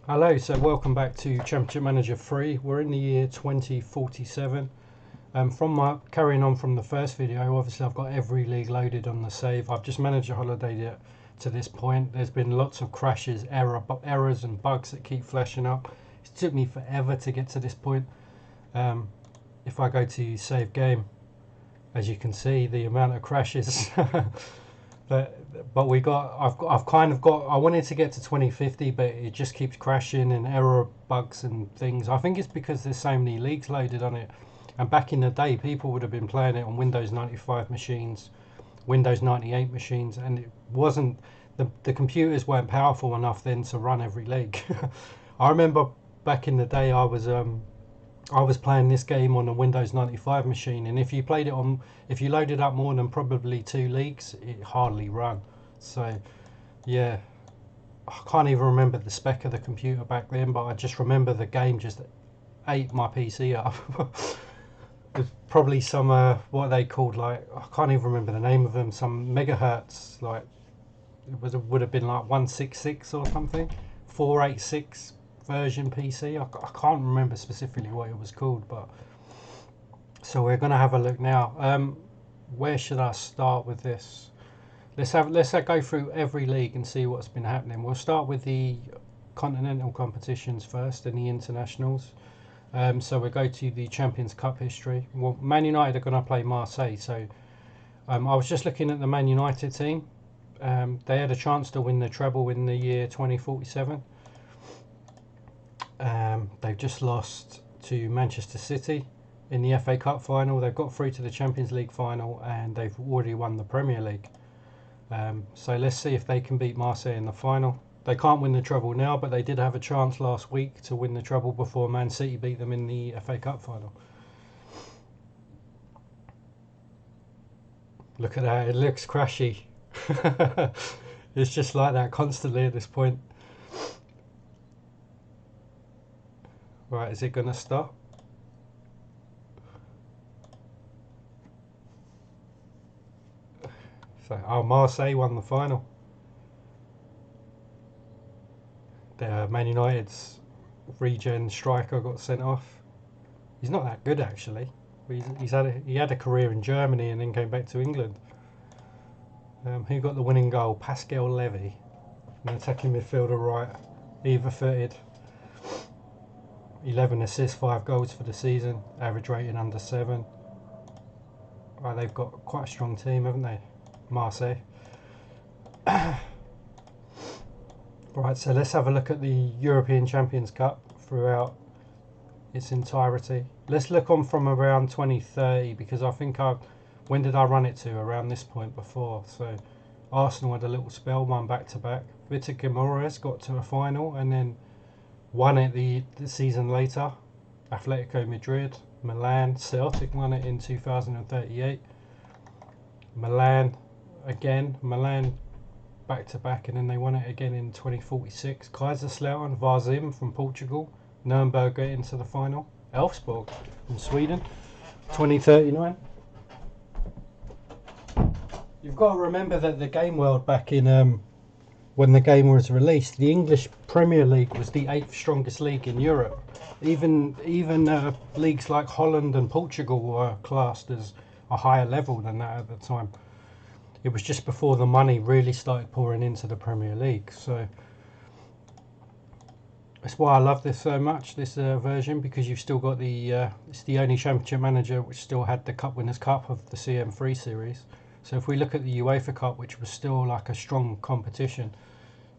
Hello, so welcome back to Championship Manager 3. We're in the year 2047. Carrying on from the first video, obviously I've got every league loaded on the save. I've just managed a holiday to this point. There's been lots of crashes, errors and bugs that keep flashing up. It took me forever to get to this point. If I go to save game, as you can see, the amount of crashes. But I've kind of got, I wanted to get to 2050, but it just keeps crashing and error bugs and things. I think it's because there's so many leagues loaded on it. And back in the day, people would have been playing it on Windows 95 machines, Windows 98 machines, and it wasn't, the computers weren't powerful enough then to run every league. I remember back in the day, I was playing this game on a Windows 95 machine, and if you loaded up more than probably 2 leagues, it hardly ran. So yeah, I can't even remember the spec of the computer back then, but I just remember the game just ate my PC up. There's probably some what are they called, like I can't even remember the name of them, some megahertz, like would have been like 166 or something, 486 version PC. I can't remember specifically what it was called, but so we're going to have a look now. Where should I start with this? Let's go through every league and see what's been happening. We'll start with the continental competitions first and the internationals. So we'll go to the Champions Cup history. Well, Man United are going to play Marseille. So I was just looking at the Man United team. They had a chance to win the treble in the year 2047. They've just lost to Manchester City in the FA Cup final. They've got through to the Champions League final, and they've already won the Premier League. So let's see if they can beat Marseille in the final. They can't win the treble now, but they did have a chance last week to win the treble before Man City beat them in the FA Cup final. Look at that, it looks crashy. It's just like that constantly at this point. Right, is it going to stop? So, oh, Marseille won the final. Man United's regen striker got sent off. He's not that good actually. He had a career in Germany and then came back to England. Who got the winning goal? Pascal Levy, an attacking midfielder, right, either-footed. 11 assists, 5 goals for the season. Average rating under 7. Right, they've got quite a strong team, haven't they, Marseille? Right, so let's have a look at the European Champions Cup throughout its entirety. Let's look on from around 2030, because I think when did I run it to? Around this point before. So Arsenal had a little spell, won back-to-back. Vitor Guimaraes got to a final and then won it the season later. Atletico Madrid, Milan, Celtic won it in 2038. Milan back-to-back, and then they won it again in 2046. Kaiserslautern, Varzim from Portugal, Nuremberg get into the final. Elfsborg from Sweden, 2039. You've got to remember that the game world back in when the game was released, the English Premier League was the 8th strongest league in Europe. Even leagues like Holland and Portugal were classed as a higher level than that at the time. It was just before the money really started pouring into the Premier League. So that's why I love this so much, this version, because you've still got it's the only Championship Manager which still had the Cup Winners' Cup of the CM3 series. So if we look at the UEFA Cup, which was still like a strong competition,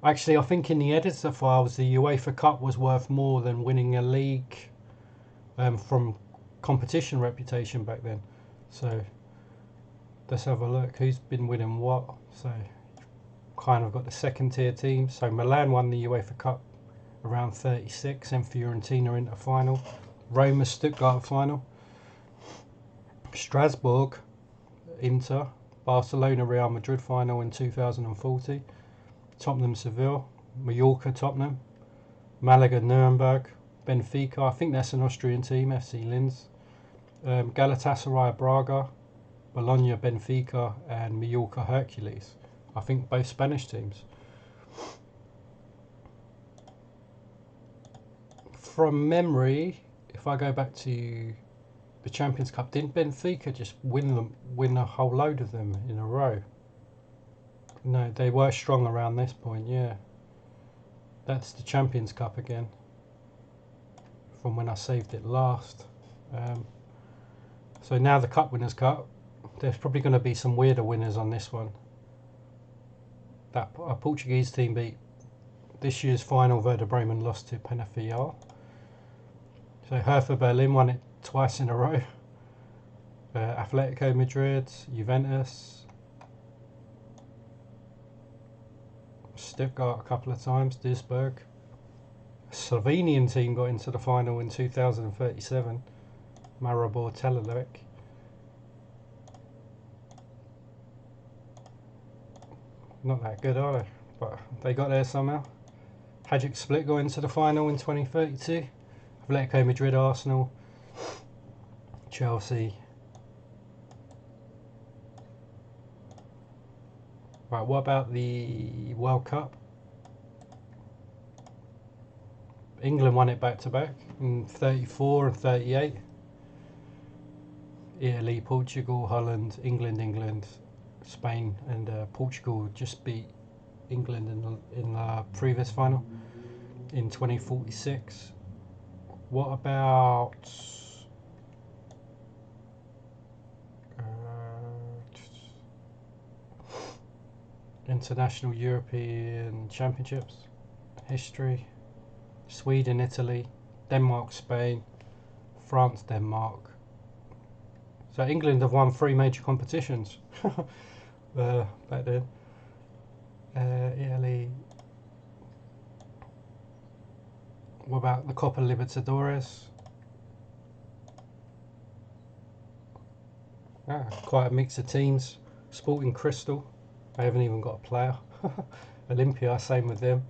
actually I think in the editor files the UEFA Cup was worth more than winning a league from competition reputation back then. So let's have a look who's been winning what. So kind of got the second tier teams. So Milan won the UEFA Cup around 36, and Fiorentina into final. Roma, Stuttgart final. Strasbourg, Inter. Barcelona, Real Madrid final in 2040. Tottenham, Seville. Mallorca, Tottenham. Malaga, Nuremberg. Benfica, I think that's an Austrian team, FC Linz. Galatasaray, Braga. Bologna, Benfica, and Mallorca, Hercules. I think both Spanish teams. from memory, if I go back to the Champions Cup, didn't Benfica just win a whole load of them in a row? No, they were strong around this point, yeah. That's the Champions Cup again, from when I saved it last. So now the Cup Winners' Cup, there's probably going to be some weirder winners on this one. That a Portuguese team beat this year's final. Werder Bremen lost to Penafiel. So Hertha Berlin won it twice in a row. Atletico Madrid, Juventus, Stuttgart a couple of times, Duisburg. A Slovenian team got into the final in 2037, Maribor Telelek. Not that good, are they? But they got there somehow. Hajduk Split got into the final in 2032. Atletico Madrid, Arsenal, Chelsea. Right, what about the World Cup? England won it back to back in 34 and 38. Italy, Portugal, Holland, England, Spain, and Portugal just beat England in the previous final in 2046. What about International European Championships history? Sweden, Italy, Denmark, Spain, France, Denmark. So England have won 3 major competitions back then. Italy. What about the Copa Libertadores? Quite a mix of teams. Sporting Crystal, they haven't even got a player. Olympia, same with them.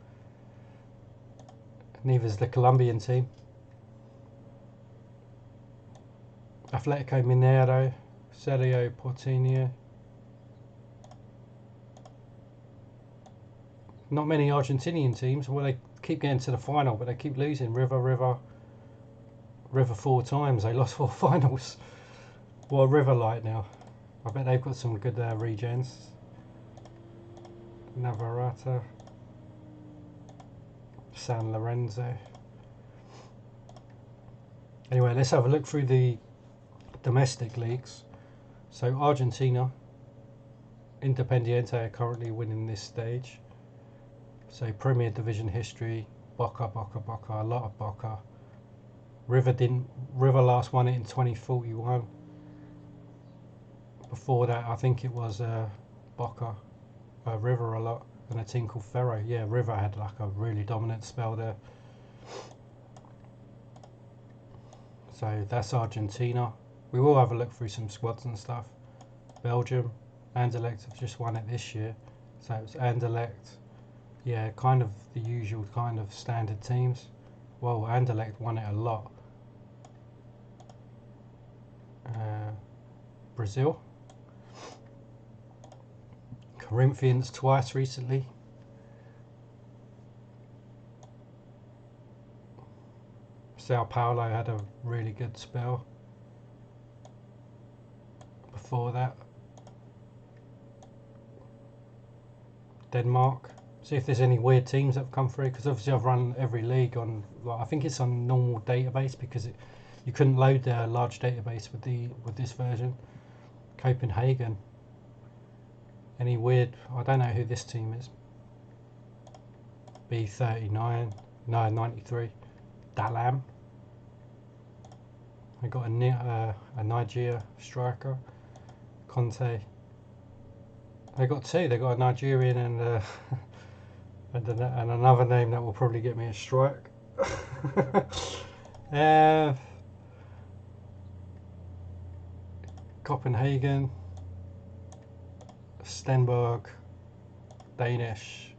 Neither's the Colombian team. Atletico Mineiro, Celio Porteño. Not many Argentinian teams. Well, they keep getting to the final, but they keep losing. River 4 times. They lost 4 finals. What are River like now? I bet they've got some good regens. Navarrete, San Lorenzo. Anyway, let's have a look through the domestic leagues. So Argentina, Independiente are currently winning this stage. So Premier Division history, Boca, a lot of Boca. River last won it in 2041. Before that, I think it was Boca, River a lot, and a team called Ferro. Yeah, River had like a really dominant spell there. So that's Argentina. We will have a look through some squads and stuff. Belgium, Anderlecht have just won it this year. So it's Anderlecht. Yeah, kind of the usual kind of standard teams. Well, Anderlecht won it a lot. Brazil. Corinthians twice recently. Sao Paulo had a really good spell before that. Denmark. See if there's any weird teams that have come through, because obviously I've run every league on, like, I think it's on normal database, because you couldn't load the large database with this version. Copenhagen. Any weird? I don't know who this team is. B39. No, 93. Dalam. I got a Nigeria striker. Conte. They got 2. They got a Nigerian and and another name that will probably get me a strike. Copenhagen, Stenberg, Danish.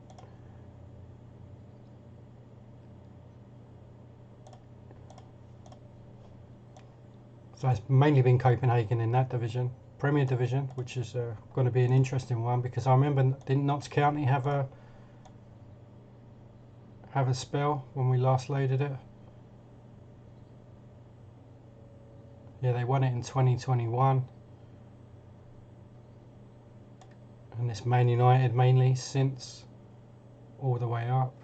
So it's mainly been Copenhagen in that division. Premier Division, which is going to be an interesting one, because I remember, didn't Notts County have a spell when we last loaded it? Yeah, they won it in 2021. And it's Man United mainly since, all the way up.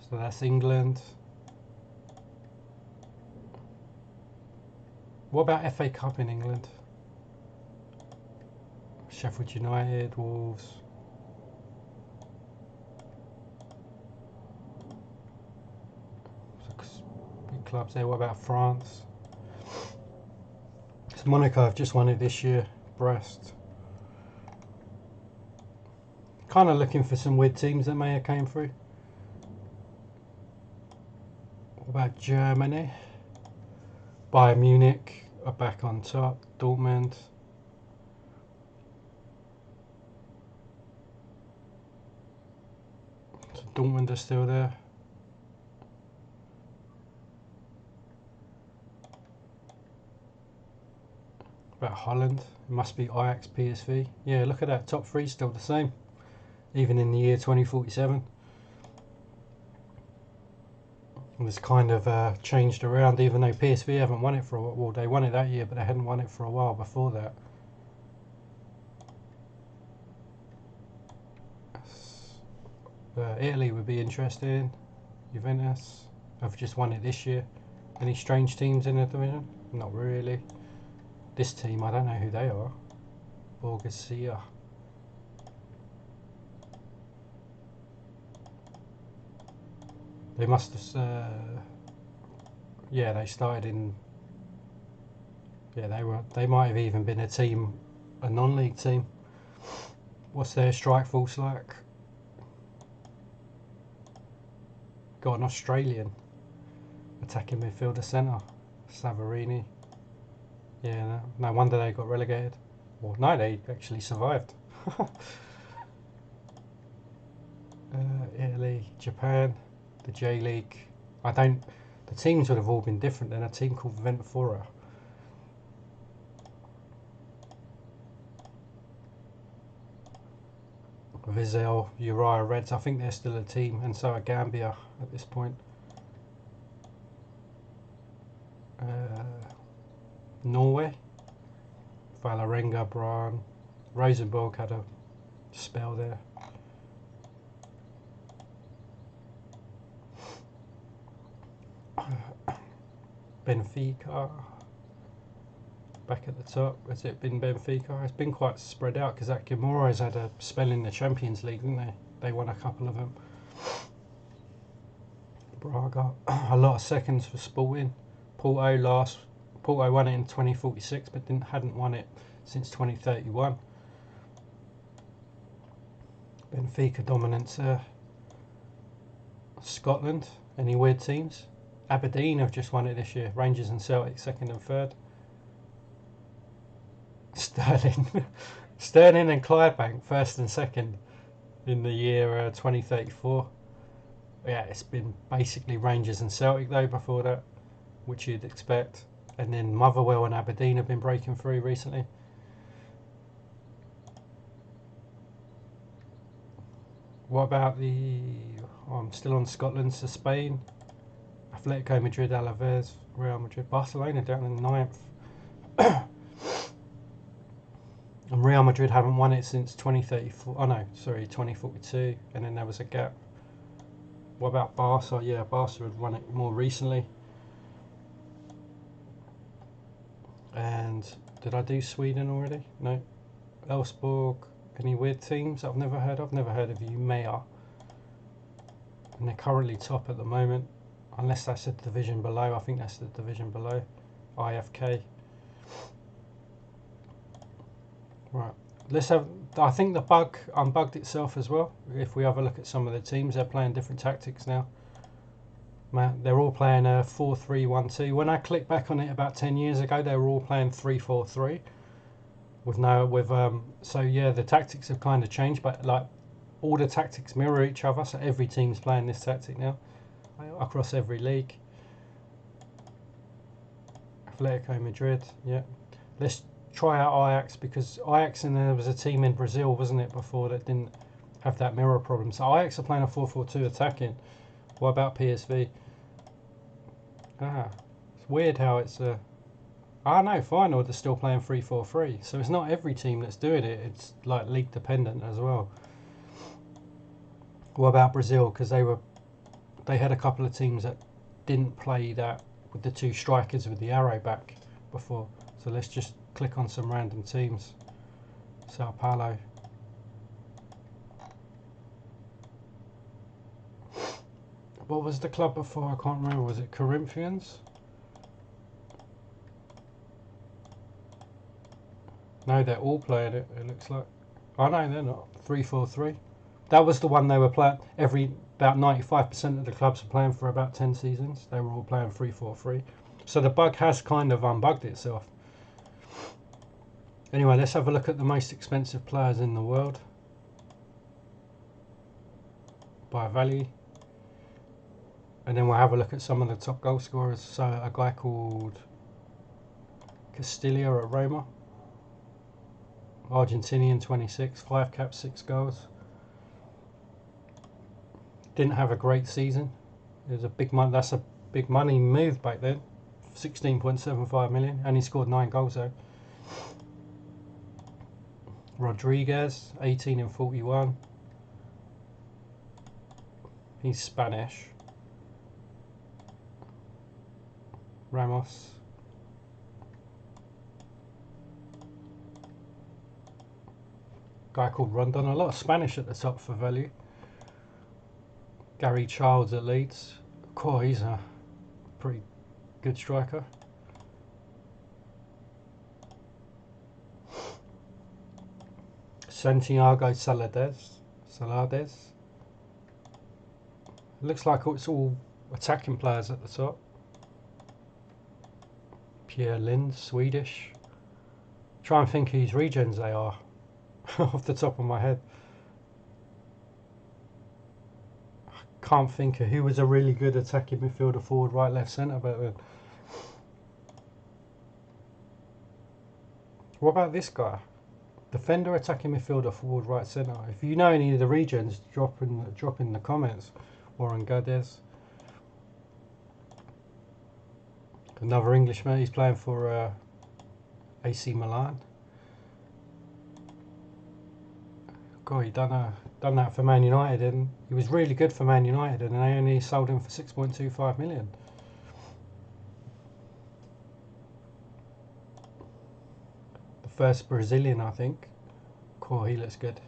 So that's England. What about FA Cup in England? Sheffield United, Wolves. Big clubs there. What about France? So Monaco have just won it this year. Brest. Kind of looking for some weird teams that may have came through. What about Germany? Bayern Munich are back on top. Dortmund. So Dortmund are still there. About Holland. It must be Ajax, PSV. Yeah, look at that. Top three still the same. Even in the year 2047. And it's kind of changed around, even though PSV haven't won it for a while. Well, they won it that year, but they hadn't won it for a while before that. Italy would be interesting. Juventus have just won it this year. Any strange teams in the division? Not really. This team, I don't know who they are. Borussia. They must have. Yeah, they started in. Yeah, They might have even been a team, a non-league team. What's their strike force like? Got an Australian attacking midfielder centre, Savarini. Yeah, no wonder they got relegated. Well, no, they actually survived. Italy, Japan, the J League. The teams would have all been different than a team called Ventfora. Vizela, Uriah Reds, I think they're still a team, and so are Gambia at this point. Norway, Vålerenga, Brann, Rosenborg had a spell there. Benfica, back at the top. Has it been Benfica? It's been quite spread out because that Kimura's had a spell in the Champions League, didn't they? They won a couple of them. Braga, a lot of seconds for Sporting. Porto won it in 2046, but hadn't won it since 2031. Benfica dominance there. Scotland, any weird teams? Aberdeen have just won it this year. Rangers and Celtic second and third. Stirling and Clydebank first and second in the year 2034. Yeah, it's been basically Rangers and Celtic though before that, which you'd expect. And then Motherwell and Aberdeen have been breaking through recently. What about I'm still on Scotland, so Spain. Atletico Madrid, Alaves, Real Madrid, Barcelona down in 9th. And Real Madrid haven't won it since 2034. Oh no, sorry, 2042. And then there was a gap. What about Barca? Yeah, Barca had won it more recently. And did I do Sweden already? No. Elfsborg. Any weird teams I've never heard of? Never heard of Umeå. And they're currently top at the moment. Unless that's the division below. I think that's the division below. IFK. Right. Let's have. I think the bug unbugged itself as well. If we have a look at some of the teams, they're playing different tactics now. Man, they're all playing 4-3-1-2. When I clicked back on it about 10 years ago, they were all playing 3-4-3. So yeah, the tactics have kind of changed, but like all the tactics mirror each other. So every team's playing this tactic now across every league. Atletico Madrid, yeah. Let's try out Ajax, because Ajax, and there was a team in Brazil, wasn't it, before that didn't have that mirror problem. So Ajax are playing a 4-4-2 attacking. What about PSV? It's weird how it's no, Feyenoord are still playing 3-4-3. So it's not every team that's doing it. It's like league dependent as well. What about Brazil? Because they had a couple of teams that didn't play that with the two strikers with the arrow back before. So let's just click on some random teams. Sao Paulo. What was the club before? I can't remember. Was it Corinthians? No, they're all playing it, it looks like. Oh no, they're not. 3-4-3. That was the one they were playing. About 95% of the clubs are playing for about 10 seasons. They were all playing 3-4-3. So the bug has kind of unbugged itself. Anyway, let's have a look at the most expensive players in the world by value. And then we'll have a look at some of the top goal scorers. So a guy called Castillo at Roma. Argentinian, 26, 5 caps, 6 goals. Didn't have a great season. It was a big money. That's a big money move back then. 16.75 million, and he scored 9 goals though. Rodriguez, 18 and 41. He's Spanish. Ramos. Guy called Rondon. A lot of Spanish at the top for value. Gary Childs at Leeds. Cool, he's a pretty good striker. Santiago Salades. Looks like it's all attacking players at the top. Pierre Lind, Swedish. Try and think whose regions they are off the top of my head. Can't think of who was a really good attacking midfielder, forward, right, left, centre back then. What about this guy? Defender, attacking midfielder, forward, right, centre. If you know any of the regions, drop in the comments. Warren Gades. Another Englishman. He's playing for AC Milan. God, he done that for Man United, and he was really good for Man United, and they only sold him for 6.25 million. The first Brazilian, I think. Cool, he looks good.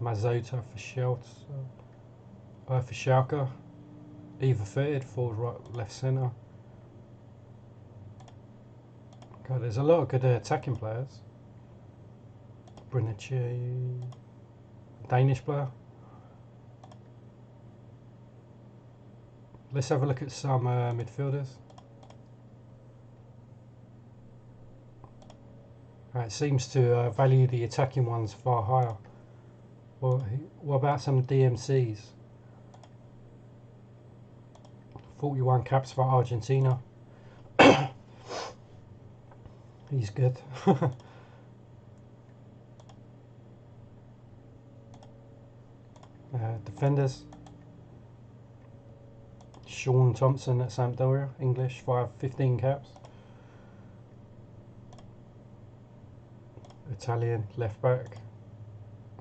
Mazota for Schalke. Either footed, forward, right, left, centre. God, there's a lot of good attacking players. Brunici, Danish player. Let's have a look at some midfielders. It seems to value the attacking ones far higher. Well, what about some DMCs? 41 caps for Argentina. He's good. Defenders. Sean Thompson at Sampdoria, English, 15 caps. Italian left back.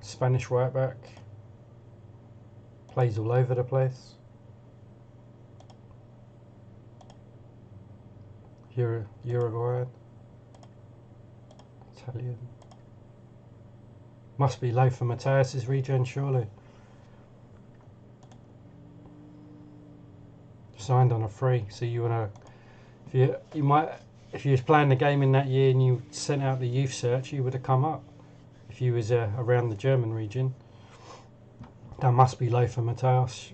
Spanish right back. Plays all over the place. Uruguayan. Italian. Must be Lothar Matthäus' regen, surely. Signed on a free, so you wanna, if you was playing the game in that year and you sent out the youth search, you would have come up. If you was around the German region, that must be Lothar Matthäus.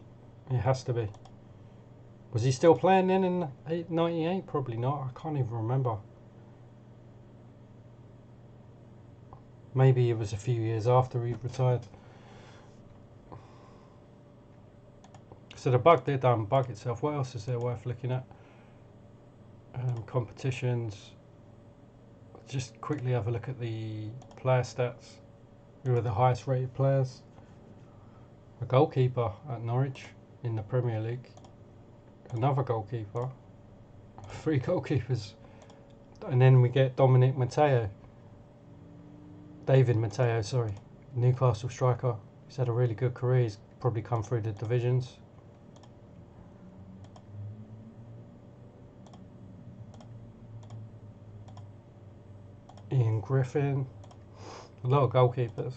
It has to be. Was he still playing then in '98? Probably not. I can't even remember. Maybe it was a few years after he retired. So the bug did unbug itself. What else is there worth looking at? Competitions. just quickly have a look at the player stats. Who are the highest rated players? A goalkeeper at Norwich in the Premier League. Another goalkeeper. 3 goalkeepers. And then we get David Matteo, sorry. Newcastle striker. He's had a really good career. He's probably come through the divisions. Ian Griffin. A lot of goalkeepers.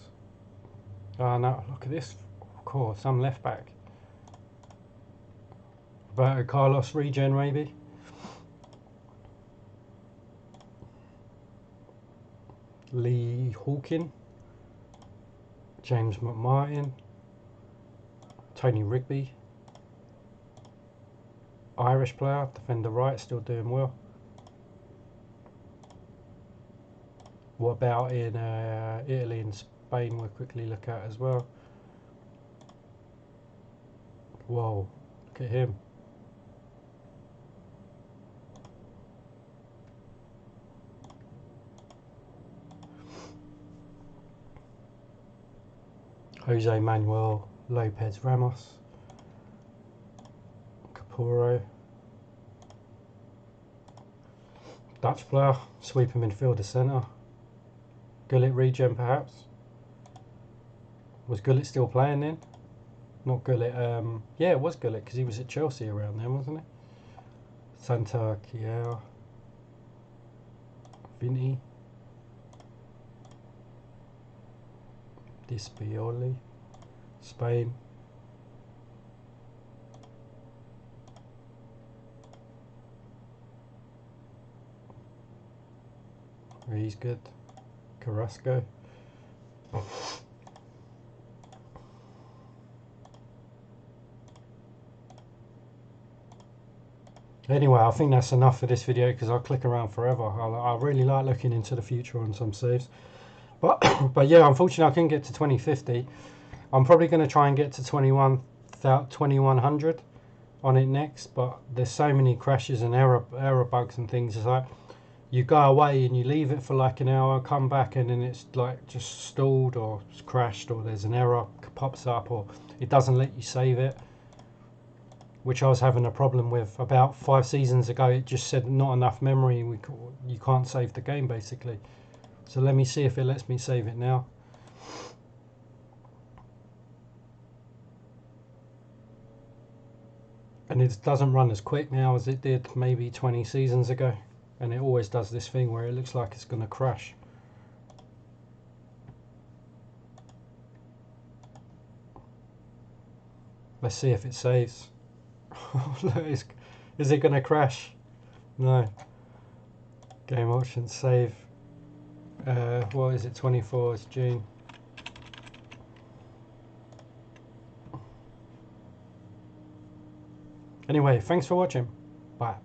Oh no, look at this. Of course, some left back. Roberto Carlos regen maybe. Lee Hawkin. James McMartin. Tony Rigby. Irish player, defender right, still doing well. What about in Italy and Spain? We'll quickly look at as well. Whoa, look at him. Jose Manuel Lopez Ramos. Capurro. Dutch player, sweeper midfielder centre. Gullit regen perhaps. Was Gullit still playing then? Not Gullit, yeah it was Gullit because he was at Chelsea around then, wasn't he? Santa Chiara. Vinny. Dispioli. Spain. He's good. Carrasco. Anyway, I think that's enough for this video because I'll click around forever. I really like looking into the future on some saves. But yeah, unfortunately I couldn't get to 2050. I'm probably going to try and get to 2100 on it next, but there's so many crashes and error bugs and things. It's like you go away and you leave it for like an hour, come back and then it's like just stalled or it's crashed or there's an error pops up or it doesn't let you save it, which I was having a problem with about 5 seasons ago. It just said not enough memory, you can't save the game basically. So let me see if it lets me save it now. And it doesn't run as quick now as it did maybe 20 seasons ago. And it always does this thing where it looks like it's going to crash. Let's see if it saves. Is it going to crash? No. Game options, save. What is it, 24, it's June. Anyway, thanks for watching. Bye.